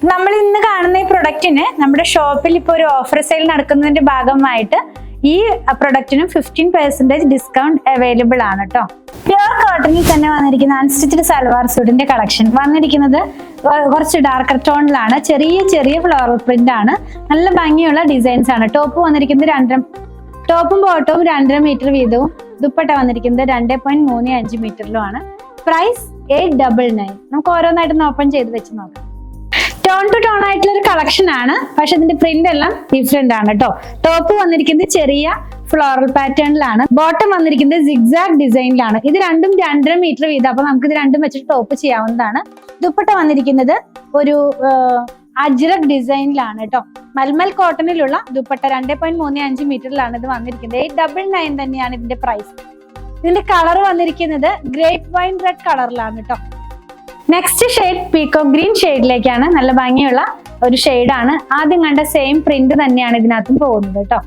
നമ്മൾ ഇന്ന് കാണുന്ന ഈ പ്രൊഡക്റ്റിന് നമ്മുടെ ഷോപ്പിൽ ഇപ്പോൾ ഒരു ഓഫർ സെയിൽ നടക്കുന്നതിന്റെ ഭാഗമായിട്ട് ഈ പ്രൊഡക്റ്റിനും 15% ഡിസ്കൗണ്ട് അവൈലബിൾ ആണ് കേട്ടോ. പ്യുർ കോട്ടണിൽ തന്നെ വന്നിരിക്കുന്ന അൺസ്റ്റിച്ച്ഡ് സൽവാർ സ്യൂട്ടിന്റെ കളക്ഷൻ വന്നിരിക്കുന്നത് കുറച്ച് ഡാർക്കർ ടോണിലാണ്. ചെറിയ ചെറിയ ഫ്ലോറൽ പ്രിന്റ് ആണ്. നല്ല ഭംഗിയുള്ള ഡിസൈൻസ് ആണ്. ടോപ്പ് വന്നിരിക്കുന്നത് ടോപ്പും ബോട്ടവും 2.5 മീറ്റർ വീതവും. ദുപ്പട്ട വന്നിരിക്കുന്നത് 2.35 മീറ്ററിലുമാണ്. പ്രൈസ് 899. നമുക്ക് ഓരോന്നായിട്ടൊന്ന് ഓപ്പൺ ചെയ്ത് വെച്ച് നോക്കാം. ടോൺ ടു ടോൺ ആയിട്ടുള്ള ഒരു കളക്ഷൻ ആണ്, പക്ഷെ ഇതിന്റെ പ്രിന്റ് എല്ലാം ഡിഫറെന്റ് ആണ് കേട്ടോ. ടോപ്പ് വന്നിരിക്കുന്നത് ചെറിയ ഫ്ലോറൽ പാറ്റേണിലാണ്. ബോട്ടം വന്നിരിക്കുന്നത് സിഗ്സാഗ് ഡിസൈനിലാണ്. ഇത് രണ്ടും 2.5 മീറ്റർ വീതം. അപ്പൊ നമുക്ക് ഇത് രണ്ടും വെച്ചിട്ട് ടോപ്പ് ചെയ്യാവുന്നതാണ്. ദുപ്പട്ട വന്നിരിക്കുന്നത് ഒരു അജ്രക് ഡിസൈനിലാണ് കേട്ടോ. മൽമൽ കോട്ടണിലുള്ള ദുപ്പട്ട 2.35 മീറ്ററിലാണ് ഇത് വന്നിരിക്കുന്നത്. 899 തന്നെയാണ് ഇതിന്റെ പ്രൈസ്. ഇതിന്റെ കളർ വന്നിരിക്കുന്നത് ഗ്രേപ്പ് വൈൻ റെഡ് കളറിലാണ് കേട്ടോ. നെക്സ്റ്റ് ഷെയ്ഡ് പീകോക്ക് ഗ്രീൻ ഷെയ്ഡിലേക്കാണ്. നല്ല ഭംഗിയുള്ള ഒരു ഷെയ്ഡാണ്. ആദ്യം കണ്ട സെയിം പ്രിന്റ് തന്നെയാണ് ഇതിനകത്തും പോകുന്നത് കേട്ടോ.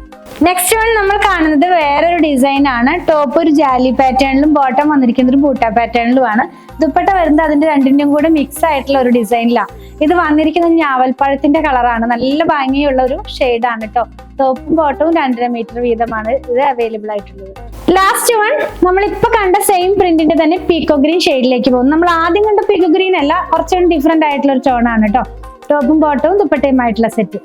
നെക്സ്റ്റ് വൺ നമ്മൾ കാണുന്നത് വേറൊരു ഡിസൈൻ ആണ്. ടോപ്പ് ഒരു ജാലി പാറ്റേണിലും ബോട്ടം വന്നിരിക്കുന്നത് ഒരു ബൂട്ട പാറ്റേണിലുമാണ്. ദുപ്പട്ട വരുന്നത് അതിന്റെ രണ്ടിന്റെയും കൂടെ മിക്സ് ആയിട്ടുള്ള ഒരു ഡിസൈനിലാണ്. ഇത് വന്നിരിക്കുന്നത് ഞാവൽപ്പഴത്തിന്റെ കളറാണ്. നല്ല ഭംഗിയുള്ള ഒരു ഷെയ്ഡാണ് കേട്ടോ. ടോപ്പും ബോട്ടവും 2.5 മീറ്റർ വീതമാണ് ഇത് അവൈലബിൾ ആയിട്ടുള്ളത്. ലാസ്റ്റ് വൺ നമ്മളിപ്പോ കണ്ട സെയിം പ്രിന്റിന്റെ തന്നെ പീകോ ഗ്രീൻ ഷെയ്ഡിലേക്ക് പോകും. നമ്മൾ ആദ്യം കണ്ട പീകോ ഗ്രീൻ അല്ല, കുറച്ചുകൂടി ഡിഫറെന്റ് ആയിട്ടുള്ള ഒരു ടോൺ ആണ് കേട്ടോ. ടോപ്പും ബോട്ടവും ദുപ്പട്ടയുമായിട്ടുള്ള സെറ്റ്.